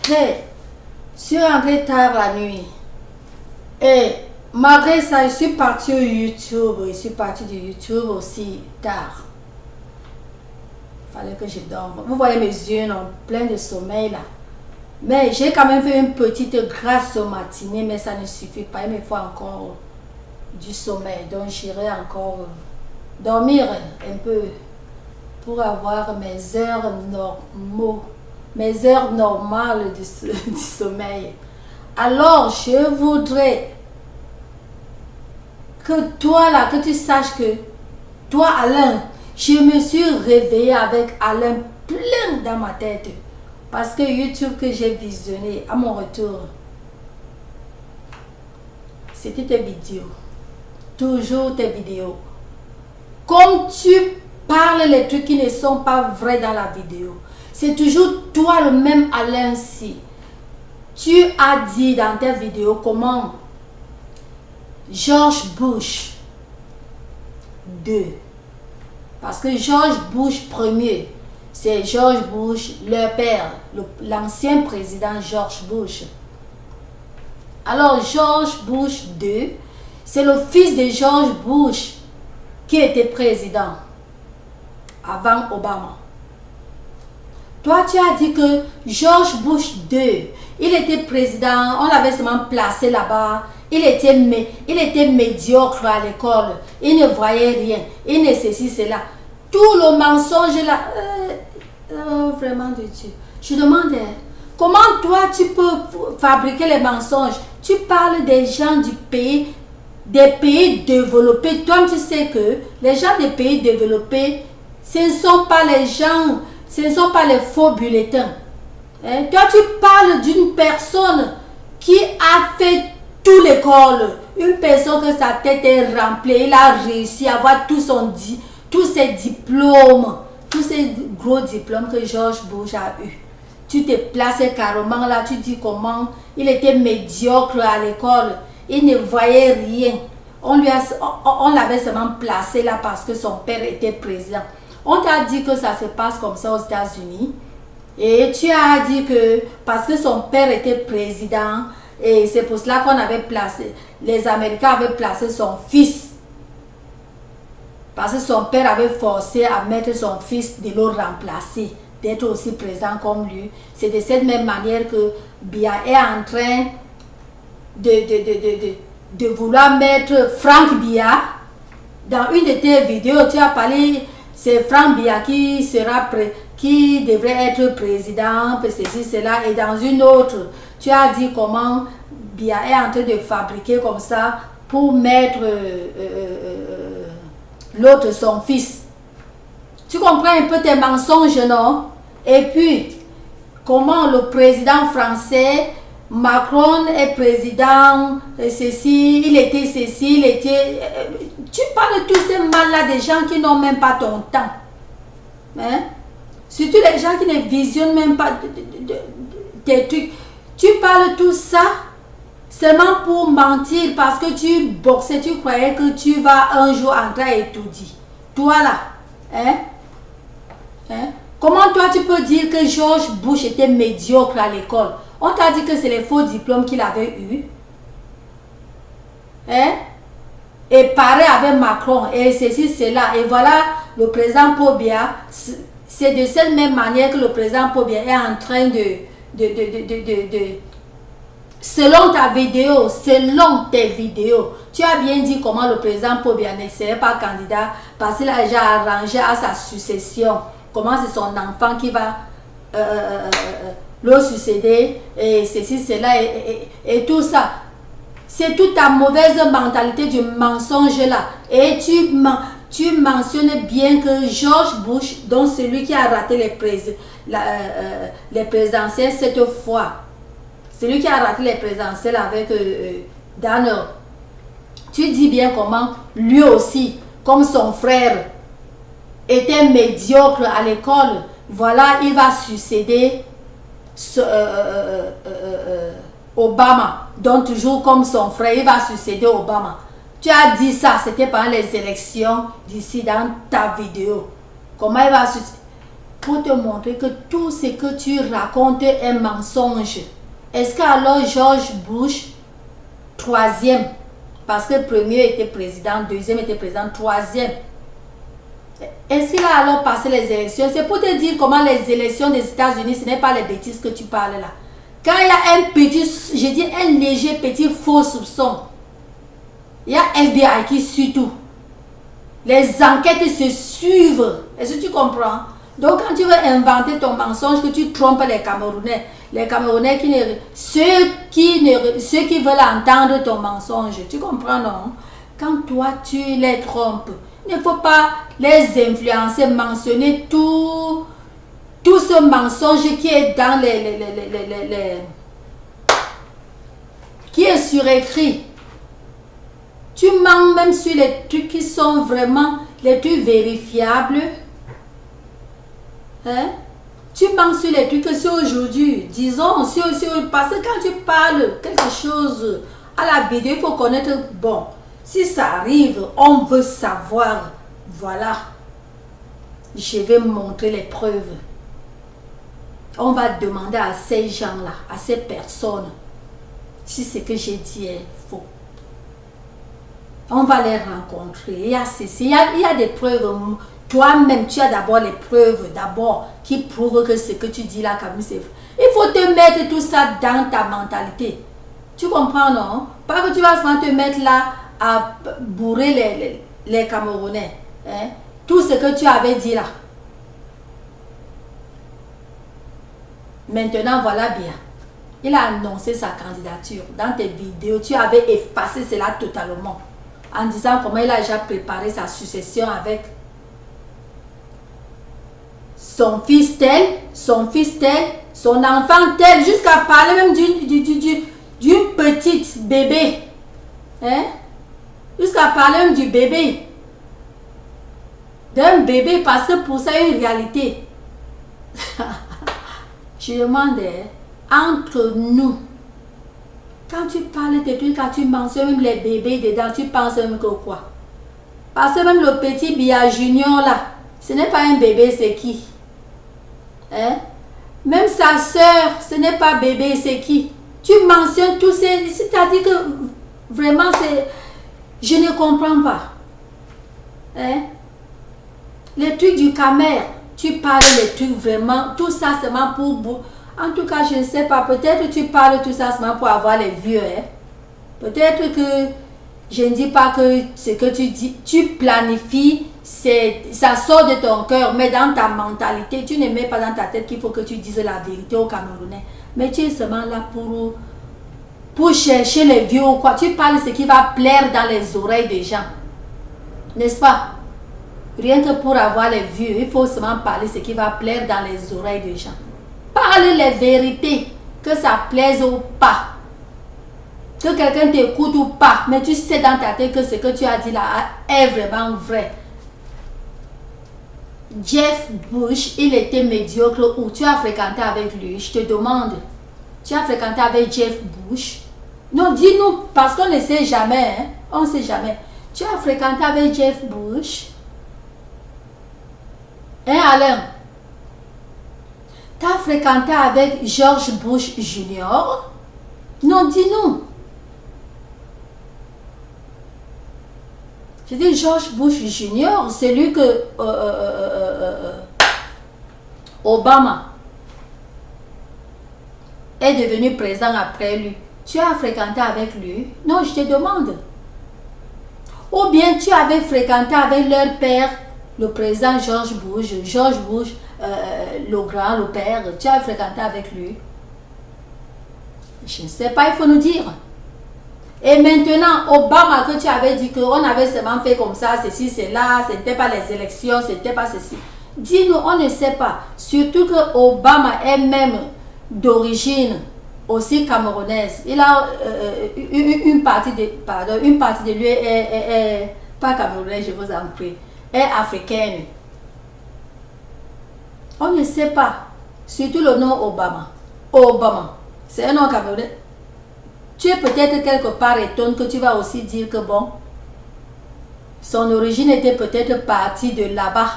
Hey, je suis rentrée tard la nuit. Et malgré ça, je suis partie au YouTube. Je suis partie du YouTube aussi tard. Il fallait que je dorme. Vous voyez mes yeux, non, plein de sommeil là. Mais j'ai quand même fait une petite grâce au matinée, mais ça ne suffit pas. Il me faut encore du sommeil. Donc j'irai encore dormir un peu pour avoir mes heures normales du sommeil. Alors je voudrais que toi là, que tu saches que toi Alain, je me suis réveillée avec Alain plein dans ma tête. Parce que YouTube que j'ai visionné à mon retour, c'était tes vidéos. Toujours tes vidéos. Comme tu parles les trucs qui ne sont pas vrais dans la vidéo. C'est toujours toi le même Alain-ci. Tu as dit dans tes vidéos comment George Bush II. Parce que George Bush Ier, c'est George Bush, leur père, l'ancien président George Bush. Alors George Bush II, c'est le fils de George Bush qui était président avant Obama. Toi, tu as dit que George Bush II, il était président, on l'avait seulement placé là-bas, il était médiocre à l'école, il ne voyait rien, il ne ceci, cela. Tout le mensonge là, vraiment de Dieu. Je demande, comment toi tu peux fabriquer les mensonges? Tu parles des gens du pays, des pays développés. Toi, tu sais que les gens des pays développés, ce ne sont pas les gens, ce ne sont pas les faux bulletins. Hein? Toi, tu parles d'une personne qui a fait tout l'école. Une personne que sa tête est remplie, il a réussi à avoir tous ses diplômes, tous ces gros diplômes que George Bush a eu. Tu te places carrément là, tu dis comment il était médiocre à l'école, il ne voyait rien. On l'avait seulement placé là parce que son père était président. On t'a dit que ça se passe comme ça aux États-Unis. Et tu as dit que parce que son père était président, et c'est pour cela qu'on avait placé, les Américains avaient placé son fils. Parce que son père avait forcé à mettre son fils de le remplacer, d'être aussi président comme lui. C'est de cette même manière que Biya est en train de vouloir mettre Frank Biya. Dans une de tes vidéos, tu as parlé, c'est Frank Biya qui devrait être président, ceci, cela. Et dans une autre, tu as dit comment Biya est en train de fabriquer comme ça pour mettre l'autre son fils. Tu comprends un peu tes mensonges, non? Et puis, comment le président français, Macron est président, ceci, il était ceci, il était... tu parles de tous ces mal-là des gens qui n'ont même pas ton temps. Hein? Surtout les gens qui ne visionnent même pas tes trucs. Tu parles tout ça seulement pour mentir parce que tu boxais, tu croyais que tu vas un jour entrer à étudier. Toi là, hein? Comment toi tu peux dire que George Bush était médiocre à l'école? On t'a dit que c'est les faux diplômes qu'il avait eu. Hein? Et pareil avec Macron, et ceci, cela. Et voilà, le président Paul Biya, c'est de cette même manière que le président Paul Biya est en train selon ta vidéo, selon tes vidéos, tu as bien dit comment le président Paul Biya ne serait pas candidat parce qu'il a déjà arrangé à sa succession. Comment c'est son enfant qui va le succéder et ceci, cela et tout ça. C'est toute ta mauvaise mentalité du mensonge là. Et tu mentionnes bien que George Bush, donc celui qui a raté les présidentielles cette fois, celui qui a raté les présidentielles avec Donald, tu dis bien comment lui aussi, comme son frère, était médiocre à l'école, voilà, il va succéder Obama, donc toujours comme son frère, il va succéder Obama. Tu as dit ça, c'était pendant les élections d'ici dans ta vidéo. Comment il va succéder? pour te montrer que tout ce que tu racontes est un mensonge. Est-ce que alors George Bush, troisième, parce que le premier était président, deuxième était président, troisième, est-ce qu'il a alors passé les élections? C'est pour te dire comment les élections des États-Unis, ce n'est pas les bêtises que tu parles là. Quand il y a un petit, je dis un léger petit faux soupçon, il y a FBI qui suit tout. Les enquêtes se suivent. Est-ce que tu comprends? Donc quand tu veux inventer ton mensonge, que tu trompes les Camerounais ceux qui veulent entendre ton mensonge, tu comprends non? Quand toi tu les trompes, il ne faut pas les influencer, mentionner tout ce mensonge qui est dans qui est surécrit. Tu mens même sur les trucs qui sont vraiment les trucs vérifiables. Hein? Tu mens sur les trucs que c'est aujourd'hui. Disons, parce que quand tu parles quelque chose à la vidéo, il faut connaître, bon, si ça arrive, on veut savoir. Voilà. Je vais montrer les preuves. On va demander à ces gens-là, à ces personnes, si ce que j'ai dit est faux. On va les rencontrer. Il y a des preuves. Toi-même, tu as d'abord les preuves qui prouvent que ce que tu dis là, comme c'est faux. Il faut te mettre tout ça dans ta mentalité. Tu comprends, non? Pas que tu vas seulement te mettre là à bourrer les Camerounais. Hein? Tout ce que tu avais dit là. Maintenant, voilà bien. Il a annoncé sa candidature. Dans tes vidéos, tu avais effacé cela totalement. En disant comment il a déjà préparé sa succession avec son fils tel, son enfant tel, jusqu'à parler même d'une petite bébé. Hein? Jusqu'à parler même du bébé. D'un bébé, parce que pour ça, il y a une réalité. Je demande, entre nous, quand tu parles de trucs, quand tu mentionnes même les bébés dedans, tu penses même que quoi? Parce que même le petit Bia Junior là, ce n'est pas un bébé, c'est qui? Hein? Même sa soeur, ce n'est pas bébé, c'est qui? Tu mentionnes tous ces... C'est-à-dire que vraiment, c'est... Je ne comprends pas. Hein? Les trucs du Camer, tu parles des trucs vraiment, tout ça seulement pour... En tout cas, je ne sais pas, peut-être tu parles tout ça seulement pour avoir les vues. Hein? Peut-être que je ne dis pas que ce que tu dis, tu planifies, ça sort de ton cœur, mais dans ta mentalité, tu ne mets pas dans ta tête qu'il faut que tu dises la vérité aux Camerounais. Mais tu es seulement là pour chercher les vues ou quoi. Tu parles ce qui va plaire dans les oreilles des gens. N'est-ce pas? Rien que pour avoir les vues, il faut seulement parler ce qui va plaire dans les oreilles des gens. Parle les vérités, que ça plaise ou pas. Que quelqu'un t'écoute ou pas. Mais tu sais dans ta tête que ce que tu as dit là est vraiment vrai. Jeff Bush, il était médiocre où tu as fréquenté avec lui. Je te demande, tu as fréquenté avec Jeff Bush? Non, dis-nous, parce qu'on ne sait jamais. Hein? On ne sait jamais. Tu as fréquenté avec Jeff Bush? Hein, Alain? Tu as fréquenté avec George Bush Jr.? Non, dis-nous. Je dis George Bush Jr., c'est lui que Obama est devenu président après lui. Tu as fréquenté avec lui? Non, je te demande. Ou bien tu avais fréquenté avec leur père, le président George Bush, le grand, le père, tu as fréquenté avec lui? Je ne sais pas, il faut nous dire. Et maintenant, Obama, que tu avais dit qu'on avait seulement fait comme ça, ceci, cela, ce n'était pas les élections, ce n'était pas ceci. Dis-nous, on ne sait pas. Surtout que Obama est même d'origine aussi camerounaise. Il a une partie de lui est pas camerounaise, je vous en prie, est africaine. On ne sait pas. Surtout le nom Obama. Obama, c'est un nom camerounais. Tu es peut-être quelque part étonné que tu vas aussi dire que bon, son origine était peut-être partie de là-bas,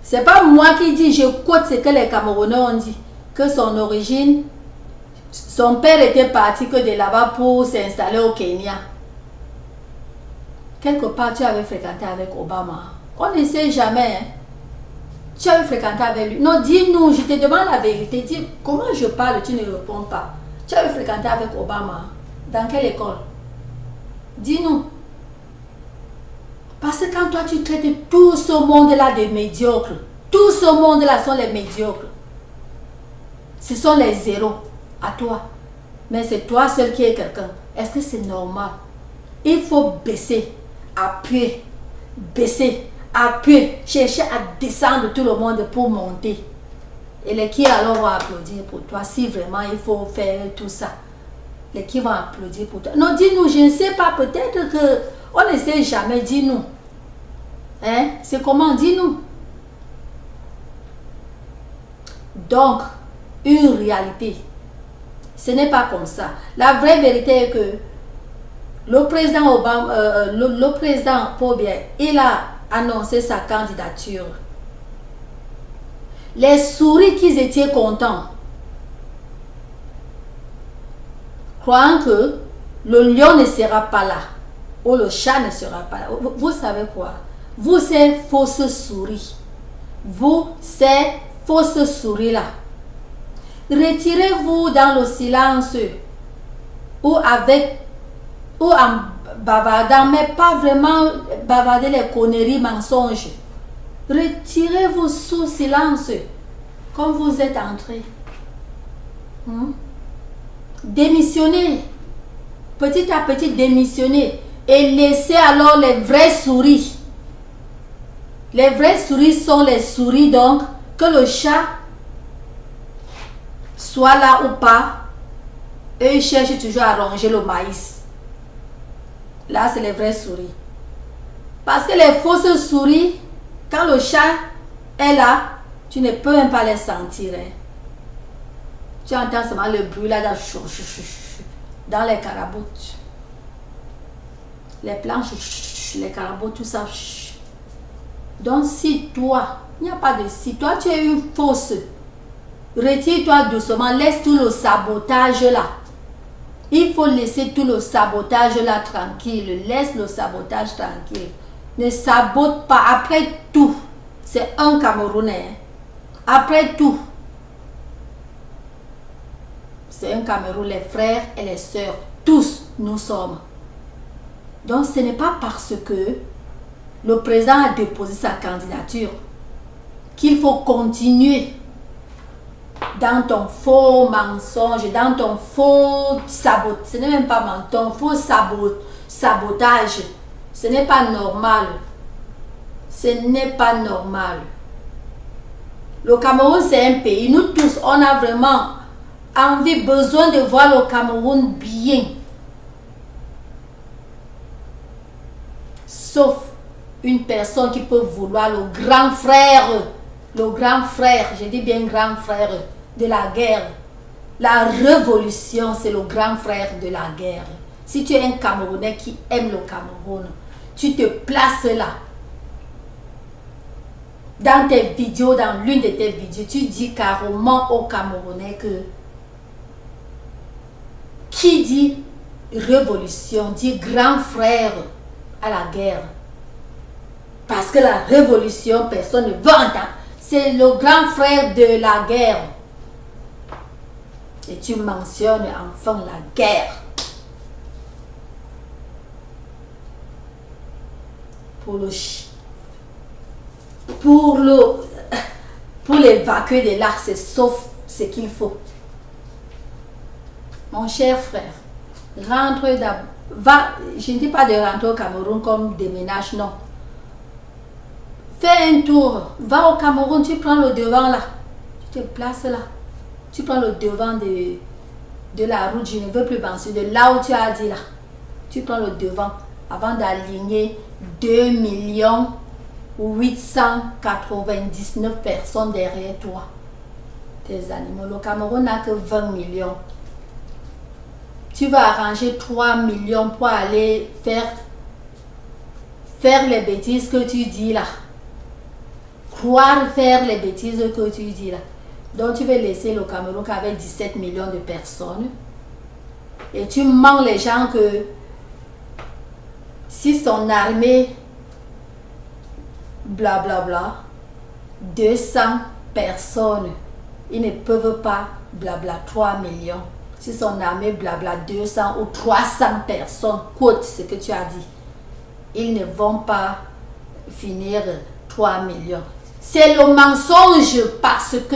C'est pas moi qui dis, je quote ce que les Camerounais ont dit. Que son origine, son père était parti que de là-bas pour s'installer au Kenya. Quelque part, tu avais fréquenté avec Obama. On ne sait jamais. Hein. Tu avais fréquenté avec lui. Non, dis-nous, je te demande la vérité. Dis, comment je parle, tu ne réponds pas. Tu avais fréquenté avec Obama. Dans quelle école? Dis-nous. Parce que quand toi, tu traites tout ce monde-là de médiocres, tout ce monde-là sont les médiocres. Ce sont les zéros à toi. Mais c'est toi seul qui es quelqu'un. Est-ce que c'est normal? Il faut baisser, appuyer, baisser, appuyer, chercher à descendre tout le monde pour monter. Et les qui alors vont applaudir pour toi si vraiment il faut faire tout ça. Les qui vont applaudir pour toi. Non, dis-nous, je ne sais pas, peut-être que on ne sait jamais, dis-nous. Hein? C'est comment, dis-nous. Donc, une réalité. Ce n'est pas comme ça. La vraie vérité est que le président Obama, le président Paul Biya, il a annoncé sa candidature. Les souris qui étaient contents, croyant que le lion ne sera pas là, ou le chat ne sera pas là. Vous savez quoi? Vous, ces fausses souris, vous, ces fausses souris-là, retirez-vous dans le silence ou en bavardant, mais pas vraiment bavarder les conneries, mensonges. Retirez-vous sous silence comme vous êtes entré. Démissionnez. Petit à petit, démissionnez. Et laissez alors les vraies souris. Les vraies souris sont les souris, donc, que le chat soit là ou pas, eux ils cherchent toujours à ronger le maïs. Là, c'est les vraies souris. Parce que les fausses souris, quand le chat est là, tu ne peux même pas les sentir. Hein. Tu entends seulement le bruit là dans les caraboutes. Les planches, les caraboutes, tout ça. Donc si toi, il n'y a pas de si, toi tu es une fausse, retire-toi doucement, laisse tout le sabotage là. Il faut laisser tout le sabotage là tranquille, laisse le sabotage tranquille. Ne sabote pas, après tout, c'est un Camerounais. Après tout, c'est un Cameroun, les frères et les sœurs, tous nous sommes. Donc ce n'est pas parce que le président a déposé sa candidature qu'il faut continuer dans ton faux mensonge, dans ton faux sabotage. Ce n'est même pas ton faux sabotage. Ce n'est pas normal. Ce n'est pas normal. Le Cameroun, c'est un pays. Nous tous, on a vraiment envie, besoin de voir le Cameroun bien. Sauf une personne qui peut vouloir le grand frère, je dis bien grand frère de la guerre. La révolution, c'est le grand frère de la guerre. Si tu es un Camerounais qui aime le Cameroun, tu te places là. Dans tes vidéos, dans l'une de tes vidéos, tu dis carrément aux Camerounais que qui dit révolution, dit grand frère à la guerre. Parce que la révolution, personne ne veut entendre. C'est le grand frère de la guerre. Et tu mentionnes enfin la guerre. Pour l'évacuer de là, c'est sauf ce qu'il faut. Mon cher frère, rentre d'abord. Je ne dis pas de rentrer au Cameroun comme déménage, non. Fais un tour, va au Cameroun, tu prends le devant là. Tu te places là. Tu prends le devant de la route, je ne veux plus penser, de là où tu as dit là. Tu prends le devant avant d'aligner 2 899 personnes derrière toi. Tes animaux. Le Cameroun n'a que 20 millions. Tu vas arranger 3 millions pour aller faire les bêtises que tu dis là. croire faire les bêtises que tu dis là. Donc tu veux laisser le Cameroun avec 17 millions de personnes. Et tu mens les gens que si son armée, blablabla, 200 personnes, ils ne peuvent pas, blabla, 3 millions. Si son armée, blabla, 200 ou 300 personnes, quote ce que tu as dit, ils ne vont pas finir 3 millions. C'est le mensonge parce que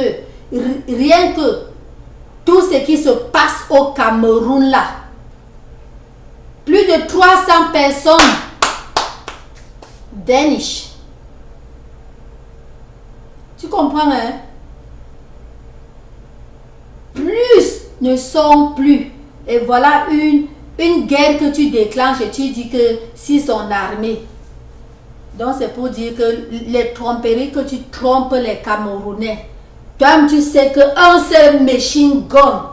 rien que tout ce qui se passe au Cameroun là, plus de 300 personnes Danish. Tu comprends, hein? Plus ne sont plus. Et voilà une guerre que tu déclenches et tu dis que si son armée. Donc c'est pour dire que les tromperies que tu trompes les Camerounais. Toi tu sais qu'un seul machine gun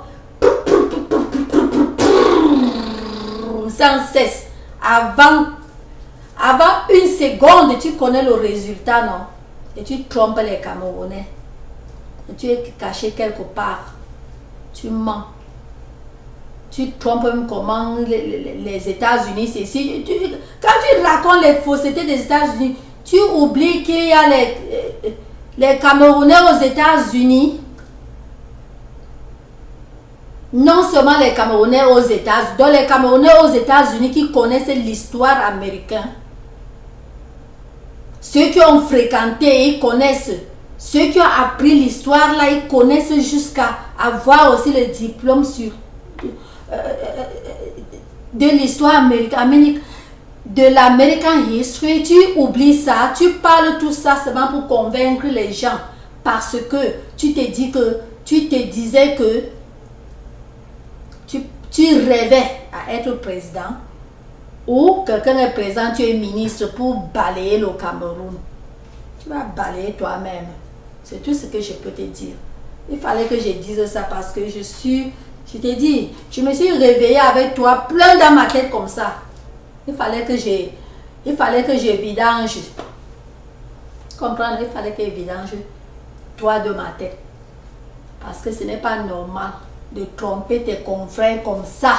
sans cesse avant une seconde tu connais le résultat, non? Et tu trompes les Camerounais. Et tu es caché quelque part. Tu mens. Tu trompes même comment les États-Unis, c'est ici. Quand tu racontes les faussetés des États-Unis, tu oublies qu'il y a les Camerounais aux États-Unis. Non seulement les Camerounais aux États-Unis, donc les Camerounais aux États-Unis qui connaissent l'histoire américaine. Ceux qui ont fréquenté, ils connaissent. Ceux qui ont appris l'histoire là, ils connaissent jusqu'à avoir aussi le diplôme sur de l'histoire américaine, de l'American History. Tu oublies ça, tu parles tout ça seulement pour convaincre les gens parce que tu te disais que tu rêvais à être président ou quelqu'un est président, tu es ministre pour balayer le Cameroun. Tu vas balayer toi-même. C'est tout ce que je peux te dire. Il fallait que je dise ça parce que je t'ai dit, je me suis réveillée avec toi plein dans ma tête comme ça. Il fallait que je vidange. Comprendre, il fallait que je vidange toi de ma tête. Parce que ce n'est pas normal de tromper tes confrères comme ça.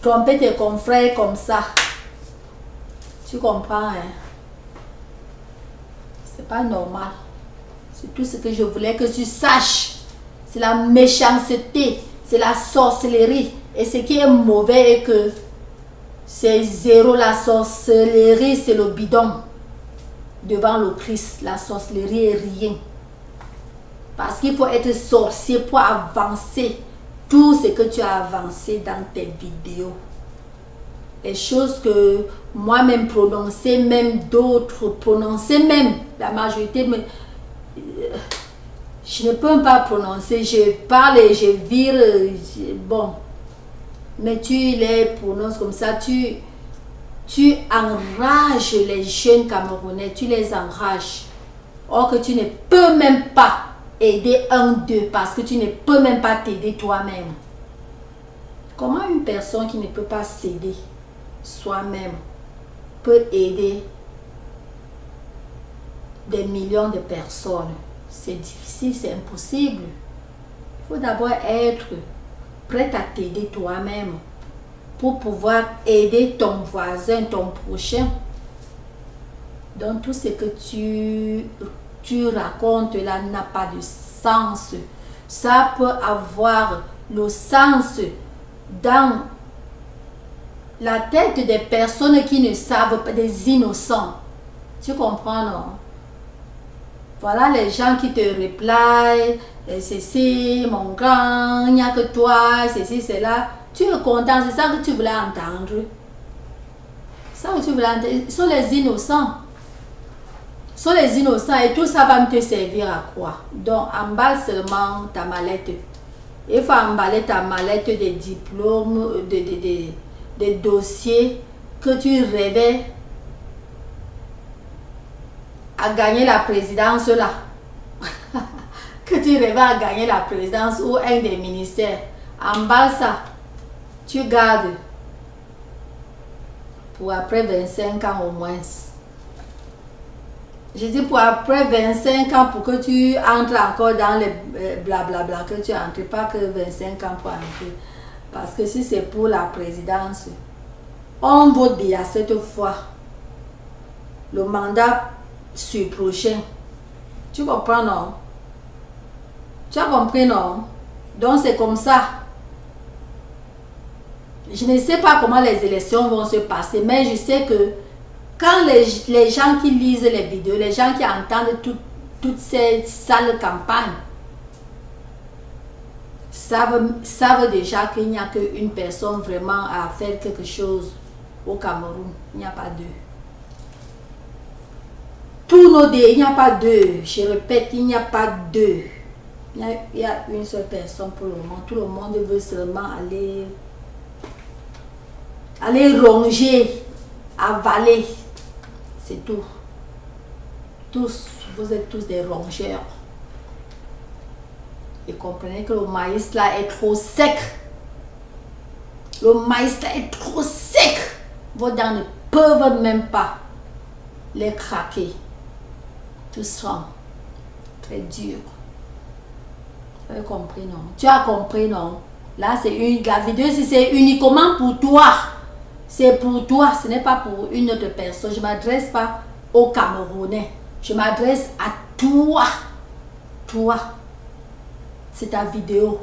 Tromper tes confrères comme ça. Tu comprends, hein? C'est pas normal. C'est tout ce que je voulais que tu saches. C'est la méchanceté, c'est la sorcellerie. Et ce qui est mauvais est que c'est zéro. La sorcellerie, c'est le bidon. Devant le Christ, la sorcellerie est rien. Parce qu'il faut être sorcier pour avancer tout ce que tu as avancé dans tes vidéos. Les choses que moi-même prononçais, même d'autres prononçaient, même la majorité, mais je ne peux pas prononcer. Je parle et je vire, bon. Mais tu les prononces comme ça, tu enrages les jeunes Camerounais, tu les enrages. Or que tu ne peux même pas aider un d'eux parce que tu ne peux même pas t'aider toi-même. Comment une personne qui ne peut pas s'aider soi-même peut aider des millions de personnes? C'est difficile, c'est impossible. Il faut d'abord être prêt à t'aider toi-même pour pouvoir aider ton voisin, ton prochain. Donc tout ce que tu racontes là n'a pas de sens. Ça peut avoir le sens dans la tête des personnes qui ne savent pas, des innocents. Tu comprends, non? Voilà les gens qui te replient, ceci, mon grand, il n'y a que toi, ceci, cela. Tu es content, c'est ça que tu voulais entendre. Ça que tu voulais entendre. Ils sont les innocents. Ils sont les innocents et tout ça va te servir à quoi? Donc, emballe seulement ta mallette. Il faut emballer ta mallette de diplômes, de dossiers que tu rêvais à gagner la présidence là. Que tu rêvais à gagner la présidence ou un des ministères. Emballe ça. Tu gardes pour après 25 ans au moins. Je dis pour après 25 ans, pour que tu entres encore dans les blablabla, que tu entres, pas que 25 ans pour entrer. Parce que si c'est pour la présidence, on vote déjà cette fois. Le mandat sur prochain. Tu comprends, non? Tu as compris, non? Donc c'est comme ça. Je ne sais pas comment les élections vont se passer, mais je sais que quand les gens qui lisent les vidéos, les gens qui entendent toutes ces sales campagnes, savent déjà qu'il n'y a qu'une personne vraiment à faire quelque chose au Cameroun. Il n'y a pas deux. Tous nos dés, il n'y a pas deux. Je répète, il n'y a pas deux. Il y a une seule personne pour le monde. Tout le monde veut seulement aller ronger, avaler. C'est tout. Tous, vous êtes tous des rongeurs. Et comprenez que le maïs là est trop sec. Le maïs là est trop sec. Vos dents ne peuvent même pas les craquer. Tout sera très dur. Tu as compris, non? Tu as compris, non? Là, c'est la vidéo, c'est uniquement pour toi. C'est pour toi, ce n'est pas pour une autre personne. Je ne m'adresse pas aux Camerounais. Je m'adresse à toi. Toi. C'est ta vidéo.